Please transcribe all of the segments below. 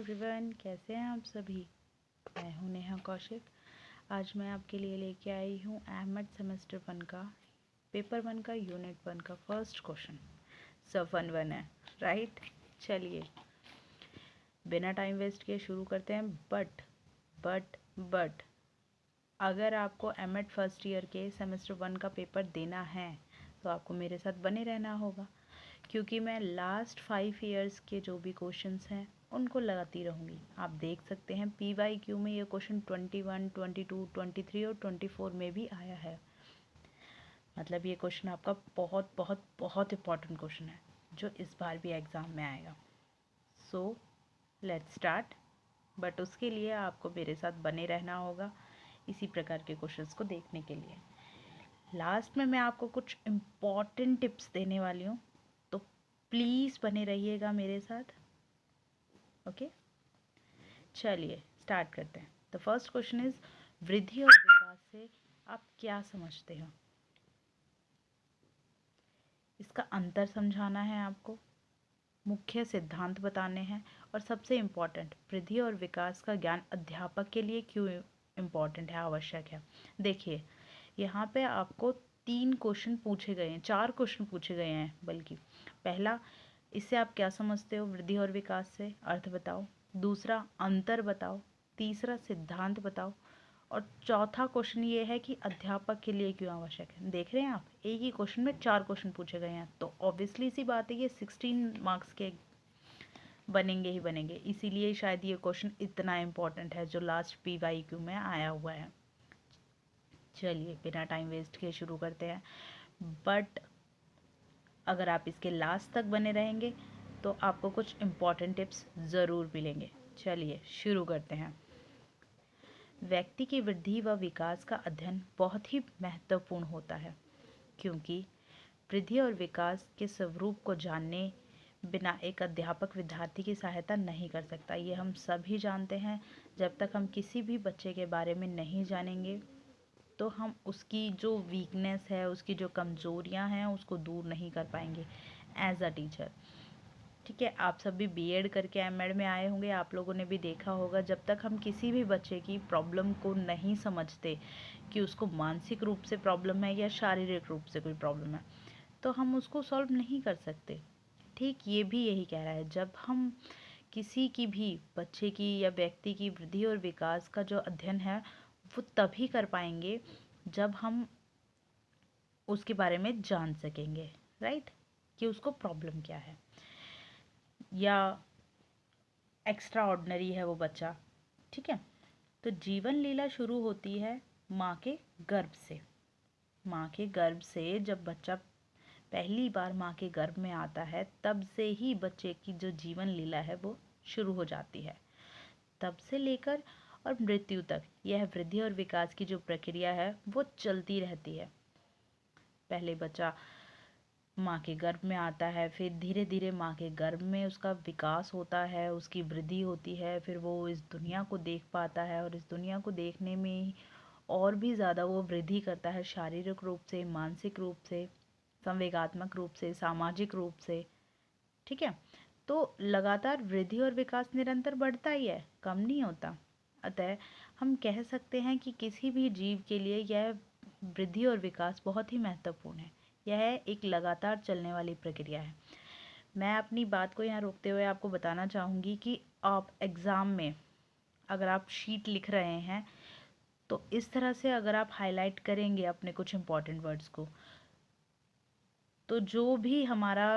Everyone, कैसे हैं आप सभी। मैं हूं नेहा कौशिक। आज मैं आपके लिए लेके आई हूं अहमद सेमेस्टर 1 का पेपर 1 का यूनिट 1 का फर्स्ट क्वेश्चन। सब फन वन है, राइट। चलिए बिना टाइम वेस्ट किए शुरू करते हैं। बट अगर आपको अहमद फर्स्ट ईयर के सेमेस्टर 1 का पेपर देना है तो आपको मेरे साथ बने रहना होगा, क्योंकि मैं लास्ट 5 ईयर्स के जो भी क्वेश्चंस हैं उनको लगाती रहूँगी। आप देख सकते हैं PYQ में ये क्वेश्चन 21, 22, 23 और 24 में भी आया है। मतलब ये क्वेश्चन आपका बहुत बहुत बहुत इम्पॉर्टेंट क्वेश्चन है जो इस बार भी एग्ज़ाम में आएगा। So let's start. बट उसके लिए आपको मेरे साथ बने रहना होगा इसी प्रकार के क्वेश्चंस को देखने के लिए। लास्ट में मैं आपको कुछ इम्पॉर्टेंट टिप्स देने वाली हूँ, तो प्लीज़ बने रहिएगा मेरे साथ। ओके चलिए स्टार्ट करते हैं। द फर्स्ट क्वेश्चन इज, वृद्धि और विकास से आप क्या समझते हो। इसका अंतर समझाना है आपको, मुख्य सिद्धांत बताने हैं, और सबसे इम्पॉर्टेंट, वृद्धि और विकास का ज्ञान अध्यापक के लिए क्यों इम्पॉर्टेंट है, आवश्यक है। देखिए यहाँ पे आपको 3 क्वेश्चन पूछे गए हैं, 4 क्वेश्चन पूछे गए हैं बल्कि। पहला, इससे आप क्या समझते हो वृद्धि और विकास से, अर्थ बताओ। दूसरा, अंतर बताओ। तीसरा, सिद्धांत बताओ। और चौथा क्वेश्चन ये है कि अध्यापक के लिए क्यों आवश्यक है। देख रहे हैं आप, एक ही क्वेश्चन में 4 क्वेश्चन पूछे गए हैं, तो ऑब्वियसली सी बात है ये 16 मार्क्स के बनेंगे ही बनेंगे। इसीलिए शायद ये क्वेश्चन इतना इम्पोर्टेंट है जो लास्ट PYQ में आया हुआ है। चलिए बिना टाइम वेस्ट किए शुरू करते हैं। बट अगर आप इसके लास्ट तक बने रहेंगे तो आपको कुछ इम्पॉर्टेंट टिप्स ज़रूर मिलेंगे। चलिए शुरू करते हैं। व्यक्ति की वृद्धि व विकास का अध्ययन बहुत ही महत्वपूर्ण होता है, क्योंकि वृद्धि और विकास के स्वरूप को जानने बिना एक अध्यापक विद्यार्थी की सहायता नहीं कर सकता। ये हम सभी जानते हैं। जब तक हम किसी भी बच्चे के बारे में नहीं जानेंगे तो हम उसकी जो वीकनेस है, उसकी जो कमज़ोरियां हैं, उसको दूर नहीं कर पाएंगे एज अ टीचर। ठीक है, आप सब भी BEd करके M.Ed में आए होंगे, आप लोगों ने भी देखा होगा, जब तक हम किसी भी बच्चे की प्रॉब्लम को नहीं समझते कि उसको मानसिक रूप से प्रॉब्लम है या शारीरिक रूप से कोई प्रॉब्लम है, तो हम उसको सॉल्व नहीं कर सकते। ठीक ये भी यही कह रहा है, जब हम किसी की भी बच्चे की या व्यक्ति की वृद्धि और विकास का जो अध्ययन है वो तभी कर पाएंगे जब हम उसके बारे में जान सकेंगे, राइट, कि उसको प्रॉब्लम क्या है या एक्स्ट्रा ऑर्डिनरी है वो बच्चा। ठीक है, तो जीवन लीला शुरू होती है माँ के गर्भ से। माँ के गर्भ से जब बच्चा पहली बार माँ के गर्भ में आता है, तब से ही बच्चे की जो जीवन लीला है वो शुरू हो जाती है। तब से लेकर और मृत्यु तक यह वृद्धि और विकास की जो प्रक्रिया है वो चलती रहती है। पहले बच्चा माँ के गर्भ में आता है, फिर धीरे धीरे माँ के गर्भ में उसका विकास होता है, उसकी वृद्धि होती है, फिर वो इस दुनिया को देख पाता है, और इस दुनिया को देखने में और भी ज़्यादा वो वृद्धि करता है, शारीरिक रूप से, मानसिक रूप से, संवेगात्मक रूप से, सामाजिक रूप से। ठीक है, तो लगातार वृद्धि और विकास निरंतर बढ़ता ही है, कम नहीं होता। अतः हम कह सकते हैं कि किसी भी जीव के लिए यह वृद्धि और विकास बहुत ही महत्वपूर्ण है। यह एक लगातार चलने वाली प्रक्रिया है। मैं अपनी बात को यहाँ रोकते हुए आपको बताना चाहूँगी कि आप एग्ज़ाम में अगर आप शीट लिख रहे हैं तो इस तरह से अगर आप हाईलाइट करेंगे अपने कुछ इंपॉर्टेंट वर्ड्स को, तो जो भी हमारा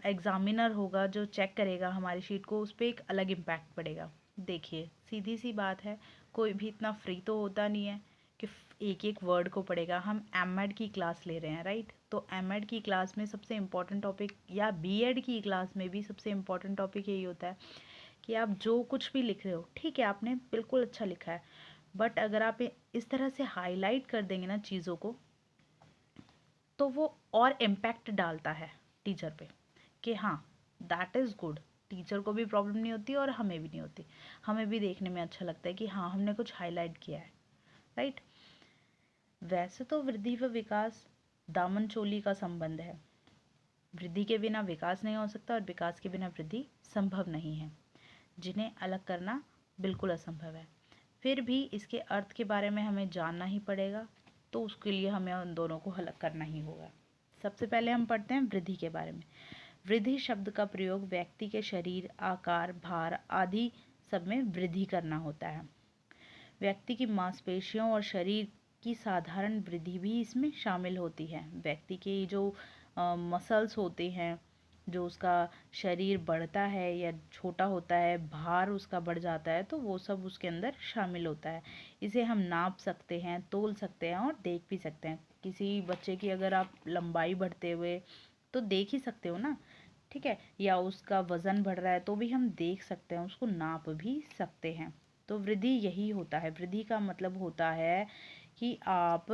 एग्ज़ामिनर होगा जो चेक करेगा हमारी शीट को, उस पर एक अलग इम्पैक्ट पड़ेगा। देखिए सीधी सी बात है, कोई भी इतना फ्री तो होता नहीं है कि एक एक वर्ड को पढ़ेगा। हम M.Ed की क्लास ले रहे हैं, राइट, तो M.Ed की क्लास में सबसे इम्पॉर्टेंट टॉपिक, या B.Ed की क्लास में भी सबसे इम्पॉर्टेंट टॉपिक यही होता है कि आप जो कुछ भी लिख रहे हो, ठीक है आपने बिल्कुल अच्छा लिखा है, बट अगर आप इस तरह से हाईलाइट कर देंगे ना चीज़ों को, तो वो और इम्पैक्ट डालता है टीचर पे कि हाँ दैट इज़ गुड। टीचर को भी प्रॉब्लम नहीं होती और हमें भी नहीं होती, हमें भी देखने में अच्छा लगता है कि हाँ हमने कुछ हाईलाइट किया है, राइट। वैसे तो वृद्धि व विकास दामन चोली का संबंध है। वृद्धि के बिना विकास नहीं हो सकता और विकास के बिना वृद्धि संभव नहीं है। जिन्हें अलग करना बिल्कुल असंभव है। फिर भी इसके अर्थ के बारे में हमें जानना ही पड़ेगा, तो उसके लिए हमें उन दोनों को अलग करना ही होगा। सबसे पहले हम पढ़ते हैं वृद्धि के बारे में। वृद्धि शब्द का प्रयोग व्यक्ति के शरीर, आकार, भार आदि सब में वृद्धि करना होता है। व्यक्ति की मांसपेशियों और शरीर की साधारण वृद्धि भी इसमें शामिल होती है। व्यक्ति के जो मसल्स होते हैं, जो उसका शरीर बढ़ता है या छोटा होता है, भार उसका बढ़ जाता है, तो वो सब उसके अंदर शामिल होता है। इसे हम नाप सकते हैं, तोल सकते हैं और देख भी सकते हैं। किसी बच्चे की अगर आप लंबाई बढ़ते हुए तो देख ही सकते हो ना, ठीक है, या उसका वजन बढ़ रहा है तो भी हम देख सकते हैं, उसको नाप भी सकते हैं। तो वृद्धि यही होता है। वृद्धि का मतलब होता है कि आप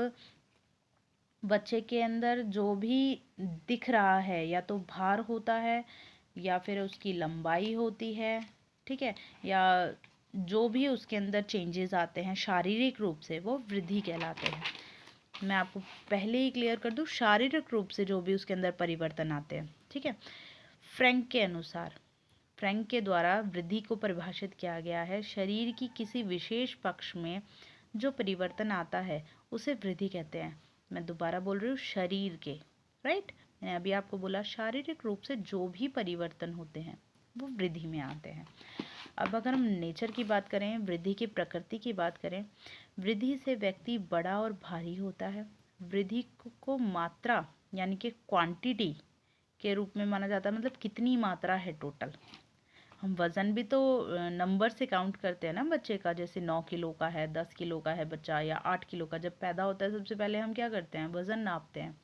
बच्चे के अंदर जो भी दिख रहा है, या तो भार होता है या फिर उसकी लंबाई होती है, ठीक है, या जो भी उसके अंदर चेंजेस आते हैं शारीरिक रूप से, वो वृद्धि कहलाते हैं। मैं आपको पहले ही क्लियर कर दूं, शारीरिक रूप से जो भी उसके अंदर परिवर्तन आते हैं, ठीक है। फ्रैंक के अनुसार, फ्रैंक के द्वारा वृद्धि को परिभाषित किया गया है, शरीर की किसी विशेष पक्ष में जो परिवर्तन आता है उसे वृद्धि कहते हैं। मैं दोबारा बोल रही हूँ, शरीर के, राइट, मैंने अभी आपको बोला शारीरिक रूप से जो भी परिवर्तन होते हैं वो वृद्धि में आते हैं। अब अगर हम नेचर की बात करें, वृद्धि की प्रकृति की बात करें, वृद्धि से व्यक्ति बड़ा और भारी होता है। वृद्धि को मात्रा यानी कि क्वांटिटी के रूप में माना जाता है, मतलब कितनी मात्रा है टोटल। हम वज़न भी तो नंबर से काउंट करते हैं ना बच्चे का, जैसे 9 किलो का है, 10 किलो का है बच्चा, या 8 किलो का। जब पैदा होता है सबसे पहले हम क्या करते हैं, वज़न नापते हैं,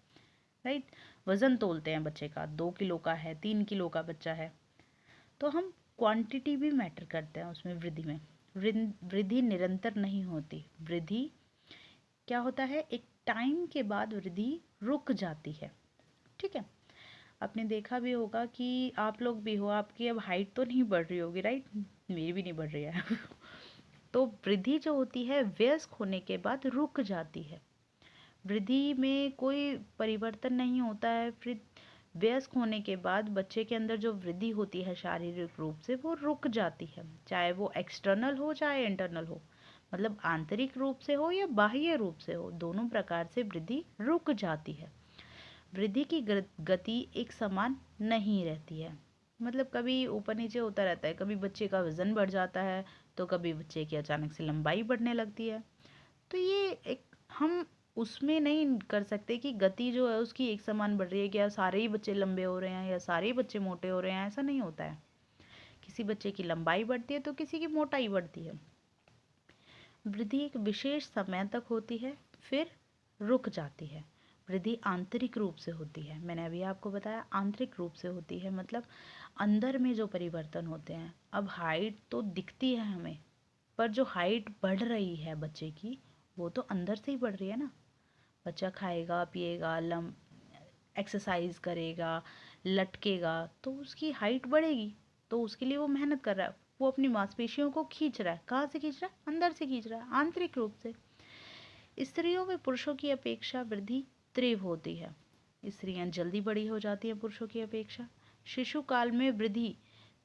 राइट, वज़न तोलते हैं बच्चे का, 2 किलो का है, 3 किलो का बच्चा है, तो हम क्वांटिटी भी मैटर करते हैं उसमें। वृद्धि में वृद्धि निरंतर नहीं होती। वृद्धि क्या होता है, एक टाइम के बाद वृद्धि रुक जाती है, ठीक है। आपने देखा भी होगा कि आप लोग भी हो, आपकी अब हाइट तो नहीं बढ़ रही होगी, राइट, मेरी भी नहीं बढ़ रही है तो वृद्धि जो होती है वयस्क होने के बाद रुक जाती है। वृद्धि में कोई परिवर्तन नहीं होता है। फिर वयस्क होने के बाद बच्चे के अंदर जो वृद्धि होती है शारीरिक रूप से, वो रुक जाती है, चाहे वो एक्सटर्नल हो चाहे इंटरनल हो, मतलब आंतरिक रूप से हो या बाह्य रूप से हो, दोनों प्रकार से वृद्धि रुक जाती है। वृद्धि की गति एक समान नहीं रहती है, मतलब कभी ऊपर नीचे होता रहता है। कभी बच्चे का वजन बढ़ जाता है तो कभी बच्चे की अचानक से लंबाई बढ़ने लगती है। तो ये एक, हम उसमें नहीं कर सकते कि गति जो है उसकी एक समान बढ़ रही है, क्या सारे ही बच्चे लंबे हो रहे हैं या सारे ही बच्चे मोटे हो रहे हैं, ऐसा नहीं होता है। किसी बच्चे की लंबाई बढ़ती है तो किसी की मोटाई बढ़ती है। वृद्धि एक विशेष समय तक होती है, फिर रुक जाती है। वृद्धि आंतरिक रूप से होती है, मैंने अभी आपको बताया आंतरिक रूप से होती है, मतलब अंदर में जो परिवर्तन होते हैं। अब हाइट तो दिखती है हमें, पर जो हाइट बढ़ रही है बच्चे की, वो तो अंदर से ही बढ़ रही है ना। बच्चा खाएगा पिएगा, एक्सरसाइज करेगा, लटकेगा, तो उसकी हाइट बढ़ेगी। तो उसके लिए वो मेहनत कर रहा है, वो अपनी मांसपेशियों को खींच रहा है। कहाँ से खींच रहा है, अंदर से खींच रहा है, आंतरिक रूप से। स्त्रियों में पुरुषों की अपेक्षा वृद्धि तीव्र होती है। स्त्रियां जल्दी बड़ी हो जाती हैं पुरुषों की अपेक्षा। शिशु काल में वृद्धि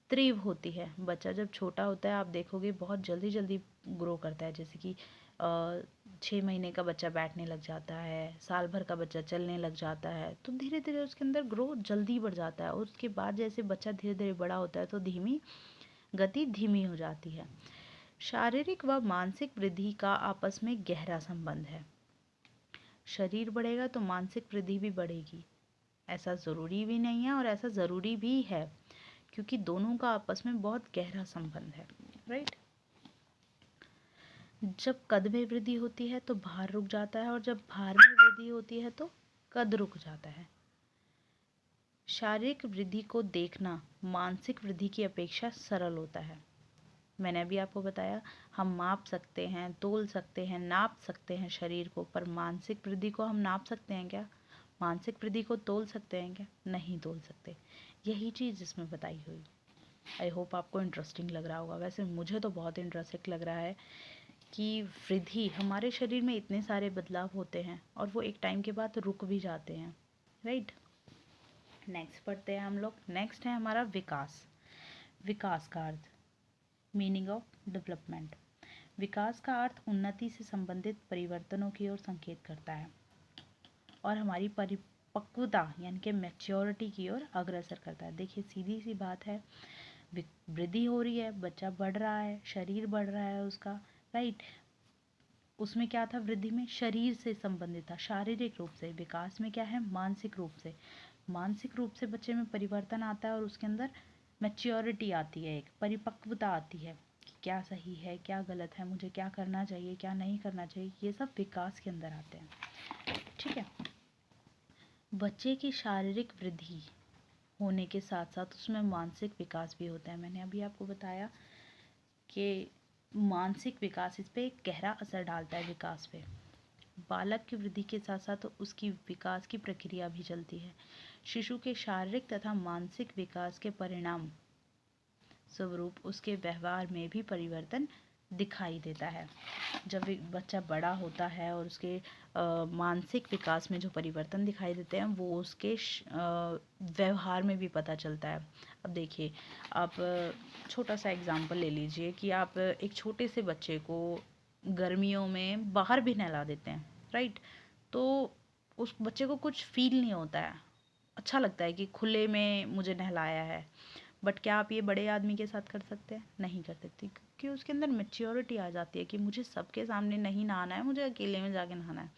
तीव्र होती है। बच्चा जब छोटा होता है आप देखोगे बहुत जल्दी जल्दी ग्रो करता है, जैसे कि 6 महीने का बच्चा बैठने लग जाता है, साल भर का बच्चा चलने लग जाता है, तो धीरे धीरे उसके अंदर ग्रोथ जल्दी बढ़ जाता है। और उसके बाद जैसे बच्चा धीरे धीरे बड़ा होता है तो गति धीमी हो जाती है। शारीरिक व मानसिक वृद्धि का आपस में गहरा संबंध है। शरीर बढ़ेगा तो मानसिक वृद्धि भी बढ़ेगी, ऐसा ज़रूरी भी नहीं है और ऐसा ज़रूरी भी है, क्योंकि दोनों का आपस में बहुत गहरा संबंध है, राइट। जब कद में वृद्धि होती है तो भार रुक जाता है, और जब भार में वृद्धि होती है तो कद रुक जाता है। शारीरिक वृद्धि को देखना मानसिक वृद्धि की अपेक्षा सरल होता है। मैंने अभी आपको बताया, हम माप सकते हैं, तोल सकते हैं, नाप सकते हैं शरीर को, पर मानसिक वृद्धि को हम नाप सकते हैं क्या? मानसिक वृद्धि को तोल सकते हैं क्या? नहीं तोल सकते। यही चीज़ इसमें बताई हुई। आई होप आपको इंटरेस्टिंग लग रहा होगा। वैसे मुझे तो बहुत इंटरेस्टिंग लग रहा है कि वृद्धि, हमारे शरीर में इतने सारे बदलाव होते हैं और वो एक टाइम के बाद रुक भी जाते हैं, राइट। नेक्स्ट पढ़ते हैं हम लोग। नेक्स्ट है हमारा विकास। विकास का अर्थ, मीनिंग ऑफ डेवलपमेंट। विकास का अर्थ उन्नति से संबंधित परिवर्तनों की ओर संकेत करता है और हमारी परिपक्वता यानी कि मैच्योरिटी की ओर अग्रसर करता है। देखिए सीधी सी बात है, वृद्धि हो रही है, बच्चा बढ़ रहा है, शरीर बढ़ रहा है उसका, राइट। उसमें क्या था, वृद्धि में शरीर से संबंधित था, शारीरिक रूप से। विकास में क्या है, मानसिक रूप से। मानसिक रूप से बच्चे में परिवर्तन आता है और उसके अंदर मैच्योरिटी आती है, एक परिपक्वता आती है कि क्या सही है, क्या गलत है, मुझे क्या करना चाहिए, क्या नहीं करना चाहिए, ये सब विकास के अंदर आते हैं। ठीक है। बच्चे की शारीरिक वृद्धि होने के साथ साथ उसमें मानसिक विकास भी होता है। मैंने अभी आपको बताया कि मानसिक विकास इस पे एक गहरा असर डालता है विकास पे। बालक की वृद्धि के साथ साथ उसकी विकास की प्रक्रिया भी चलती है। शिशु के शारीरिक तथा मानसिक विकास के परिणाम स्वरूप उसके व्यवहार में भी परिवर्तन दिखाई देता है। जब एक बच्चा बड़ा होता है और उसके मानसिक विकास में जो परिवर्तन दिखाई देते हैं वो उसके व्यवहार में भी पता चलता है। अब देखिए, आप छोटा सा एग्जांपल ले लीजिए कि आप एक छोटे से बच्चे को गर्मियों में बाहर भी नहला देते हैं, राइट। तो उस बच्चे को कुछ फील नहीं होता है, अच्छा लगता है कि खुले में मुझे नहलाया है। बट क्या आप ये बड़े आदमी के साथ कर सकते हैं? नहीं कर सकते, क्योंकि उसके अंदर मैच्योरिटी आ जाती है कि मुझे सबके सामने नहीं नहाना है, मुझे अकेले में जाके नहाना है।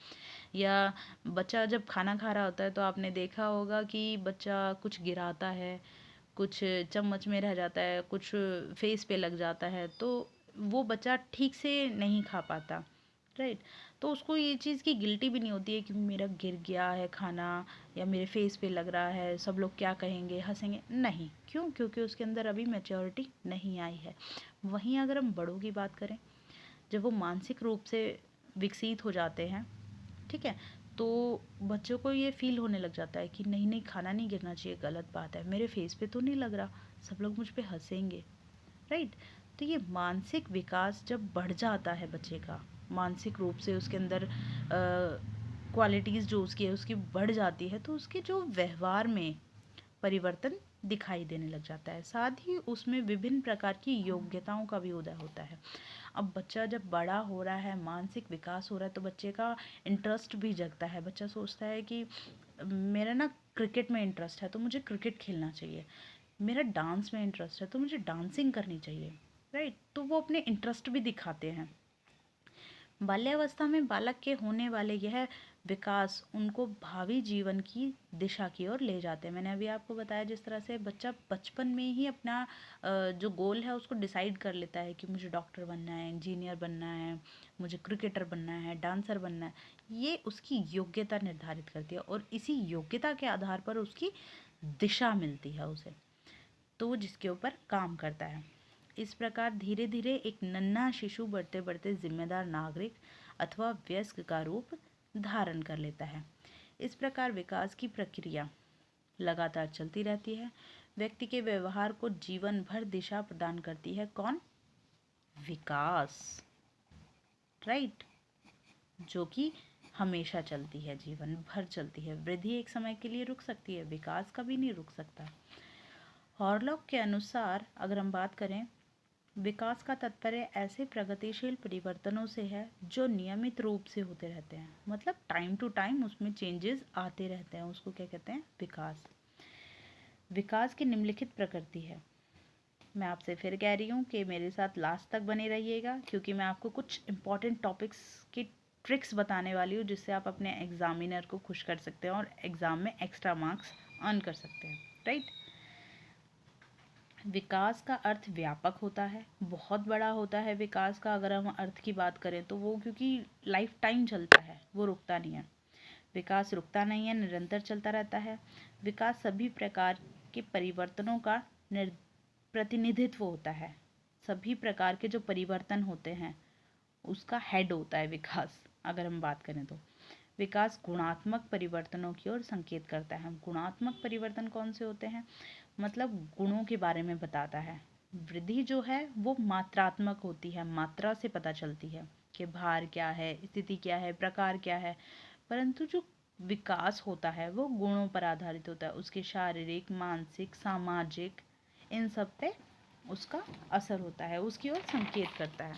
या बच्चा जब खाना खा रहा होता है तो आपने देखा होगा कि बच्चा कुछ गिराता है, कुछ चम्मच में रह जाता है, कुछ फेस पे लग जाता है, तो वो बच्चा ठीक से नहीं खा पाता, राइट। तो उसको ये चीज़ की गिल्टी भी नहीं होती है कि मेरा गिर गया है खाना या मेरे फेस पे लग रहा है, सब लोग क्या कहेंगे, हंसेंगे, नहीं। क्यों? क्योंकि उसके अंदर अभी मैच्योरिटी नहीं आई है। वहीं अगर हम बड़ों की बात करें, जब वो मानसिक रूप से विकसित हो जाते हैं, ठीक है, तो बच्चों को ये फील होने लग जाता है कि नहीं नहीं, खाना नहीं गिरना चाहिए, गलत बात है, मेरे फेस पे तो नहीं लग रहा, सब लोग मुझ पे हंसेंगे, राइट। तो ये मानसिक विकास जब बढ़ जाता है बच्चे का, मानसिक रूप से उसके अंदर क्वालिटीज़ जो उसकी है उसकी बढ़ जाती है, तो उसके जो व्यवहार में परिवर्तन दिखाई देने लग जाता है। साथ ही उसमें विभिन्न प्रकार की योग्यताओं का भी उदय होता है। अब बच्चा जब बड़ा हो रहा है, मानसिक विकास हो रहा है, तो बच्चे का इंटरेस्ट भी जगता है। बच्चा सोचता है कि मेरा ना क्रिकेट में इंटरेस्ट है तो मुझे क्रिकेट खेलना चाहिए, मेरा डांस में इंटरेस्ट है तो मुझे डांसिंग करनी चाहिए, राइट। तो वो अपने इंटरेस्ट भी दिखाते हैं। बाल्यावस्था में बालक के होने वाले यह विकास उनको भावी जीवन की दिशा की ओर ले जाते हैं। मैंने अभी आपको बताया जिस तरह से बच्चा बचपन में ही अपना जो गोल है उसको डिसाइड कर लेता है कि मुझे डॉक्टर बनना है, इंजीनियर बनना है, मुझे क्रिकेटर बनना है, डांसर बनना है। ये उसकी योग्यता निर्धारित करती है और इसी योग्यता के आधार पर उसकी दिशा मिलती है उसे, तो वो जिसके ऊपर काम करता है। इस प्रकार धीरे धीरे एक नन्हा शिशु बढ़ते बढ़ते जिम्मेदार नागरिक अथवा वयस्क का रूप धारण कर लेता है। इस प्रकार विकास की प्रक्रिया लगातार चलती रहती है। व्यक्ति के व्यवहार को जीवन भर दिशा प्रदान करती है कौन? विकास, राइट, जो कि हमेशा चलती है, जीवन भर चलती है। वृद्धि एक समय के लिए रुक सकती है, विकास कभी नहीं रुक सकता। हॉरलॉक के अनुसार अगर हम बात करें, विकास का तात्पर्य ऐसे प्रगतिशील परिवर्तनों से है जो नियमित रूप से होते रहते हैं, मतलब टाइम टू टाइम उसमें चेंजेस आते रहते हैं, उसको क्या कहते हैं? विकास। विकास की निम्नलिखित प्रकृति है। मैं आपसे फिर कह रही हूँ कि मेरे साथ लास्ट तक बने रहिएगा, क्योंकि मैं आपको कुछ इंपॉर्टेंट टॉपिक्स की ट्रिक्स बताने वाली हूँ जिससे आप अपने एग्जामिनर को खुश कर सकते हैं और एग्ज़ाम में एक्स्ट्रा मार्क्स अर्न कर सकते हैं, राइट। विकास का अर्थ व्यापक होता है, बहुत बड़ा होता है विकास का। अगर हम अर्थ की बात करें तो वो, क्योंकि लाइफ टाइम चलता है, वो रुकता नहीं है। विकास रुकता नहीं है, निरंतर चलता रहता है। विकास सभी प्रकार के परिवर्तनों का प्रतिनिधित्व होता है। सभी प्रकार के जो परिवर्तन होते हैं उसका हेड होता है विकास। अगर हम बात करें तो विकास गुणात्मक परिवर्तनों की ओर संकेत करता है। गुणात्मक परिवर्तन कौन से होते हैं? मतलब गुणों के बारे में बताता है। वृद्धि जो है वो मात्रात्मक होती है, मात्रा से पता चलती है कि भार क्या है, स्थिति क्या है, प्रकार क्या है। परंतु जो विकास होता है वो गुणों पर आधारित होता है, उसके शारीरिक, मानसिक, सामाजिक, इन सब पे उसका असर होता है, उसकी ओर संकेत करता है।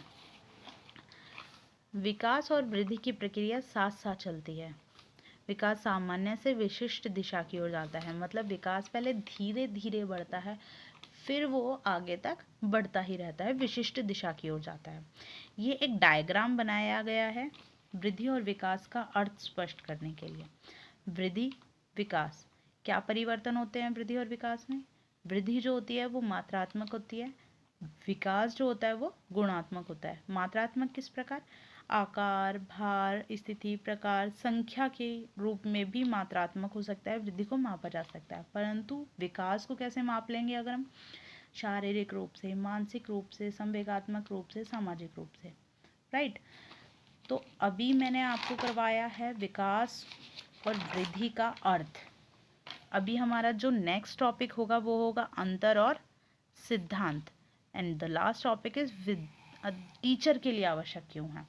विकास और वृद्धि की प्रक्रिया साथ साथ चलती है। विकास सामान्य से विशिष्ट दिशा की ओर जाता है, मतलब विकास पहले धीरे धीरे बढ़ता है, फिर वो आगे तक बढ़ता ही रहता है, विशिष्ट दिशा की ओर जाता है। ये एक डायग्राम बनाया गया है वृद्धि और विकास का अर्थ स्पष्ट करने के लिए। वृद्धि, विकास, क्या परिवर्तन होते हैं वृद्धि और विकास में? वृद्धि जो होती है वो मात्रात्मक होती है, विकास जो होता है वो गुणात्मक होता है। मात्रात्मक किस प्रकार? आकार, भार, स्थिति, प्रकार, संख्या के रूप में भी मात्रात्मक हो सकता है, वृद्धि को मापा जा सकता है। परंतु विकास को कैसे माप लेंगे अगर हम? शारीरिक रूप से, मानसिक रूप से, संवेगात्मक रूप से, सामाजिक रूप से, राइट। तो अभी मैंने आपको करवाया है विकास और वृद्धि का अर्थ। अभी हमारा जो नेक्स्ट टॉपिक होगा वो होगा अंतर और सिद्धांत, and the last topic is teacher के लिए आवश्यक क्यों है।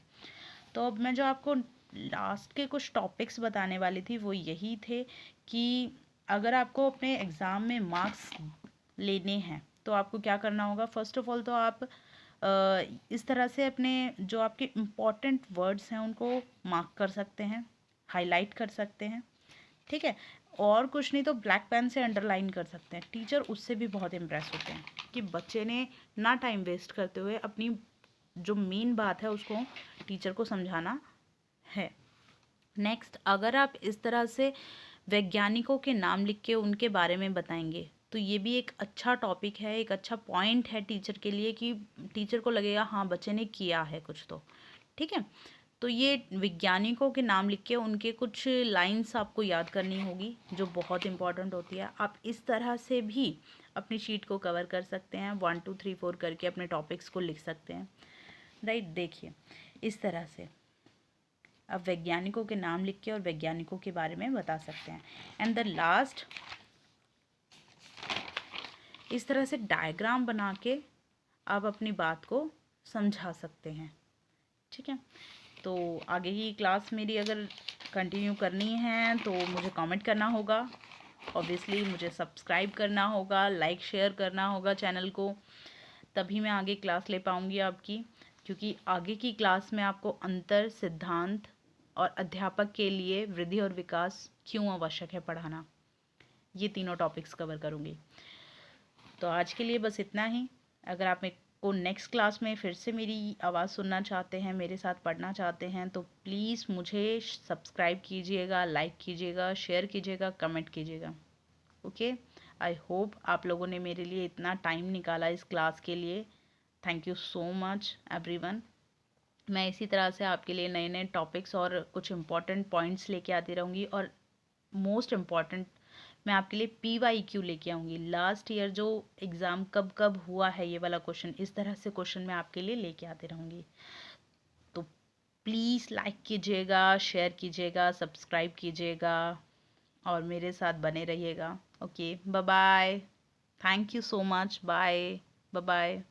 तो अब मैं जो आपको लास्ट के कुछ टॉपिक्स बताने वाली थी वो यही थे कि अगर आपको अपने एग्ज़ाम में मार्क्स लेने हैं तो आपको क्या करना होगा। फर्स्ट ऑफ ऑल तो आप इस तरह से अपने जो आपके इम्पॉर्टेंट वर्ड्स हैं उनको मार्क कर सकते हैं, हाईलाइट कर सकते हैं, ठीक है। और कुछ नहीं तो ब्लैक पेन से अंडरलाइन कर सकते हैं। टीचर उससे भी बहुत इम्प्रेस होते हैं कि बच्चे ने ना टाइम वेस्ट करते हुए अपनी जो मेन बात है उसको टीचर को समझाना है। नेक्स्ट, अगर आप इस तरह से वैज्ञानिकों के नाम लिख के उनके बारे में बताएंगे तो ये भी एक अच्छा टॉपिक है, एक अच्छा पॉइंट है टीचर के लिए कि टीचर को लगेगा हाँ बच्चे ने किया है कुछ तो, ठीक है। तो ये वैज्ञानिकों के नाम लिख के उनके कुछ लाइंस आपको याद करनी होगी जो बहुत इंपॉर्टेंट होती है। आप इस तरह से भी अपनी शीट को कवर कर सकते हैं, 1 2 3 4 करके अपने टॉपिक्स को लिख सकते हैं, राइट। देखिए इस तरह से अब वैज्ञानिकों के नाम लिख के और वैज्ञानिकों के बारे में बता सकते हैं। एंड द लास्ट, इस तरह से डायग्राम बना के आप अपनी बात को समझा सकते हैं, ठीक है। तो आगे की क्लास मेरी अगर कंटिन्यू करनी है तो मुझे कमेंट करना होगा, ऑब्वियसली मुझे सब्सक्राइब करना होगा, लाइक शेयर करना होगा चैनल को, तभी मैं आगे क्लास ले पाऊँगी आपकी। क्योंकि आगे की क्लास में आपको अंतर, सिद्धांत और अध्यापक के लिए वृद्धि और विकास क्यों आवश्यक है पढ़ाना, ये तीनों टॉपिक्स कवर करूँगी। तो आज के लिए बस इतना ही। अगर आप मेरे को नेक्स्ट क्लास में फिर से मेरी आवाज़ सुनना चाहते हैं, मेरे साथ पढ़ना चाहते हैं, तो प्लीज़ मुझे सब्सक्राइब कीजिएगा, लाइक कीजिएगा, शेयर कीजिएगा, कमेंट कीजिएगा। ओके, आई होप आप लोगों ने मेरे लिए इतना टाइम निकाला इस क्लास के लिए। Thank you so much everyone. मैं इसी तरह से आपके लिए नए नए टॉपिक्स और कुछ इम्पॉर्टेंट पॉइंट्स लेके आती रहूँगी, और मोस्ट इम्पॉर्टेंट मैं आपके लिए PYQ लेके आऊँगी। लास्ट ईयर जो एग्ज़ाम कब कब हुआ है ये वाला क्वेश्चन, इस तरह से क्वेश्चन मैं आपके लिए लेके आती रहूँगी। तो प्लीज़ लाइक कीजिएगा, शेयर कीजिएगा, सब्सक्राइब कीजिएगा और मेरे साथ बने रहिएगा। Okay, bye bye, thank you so much, bye bye.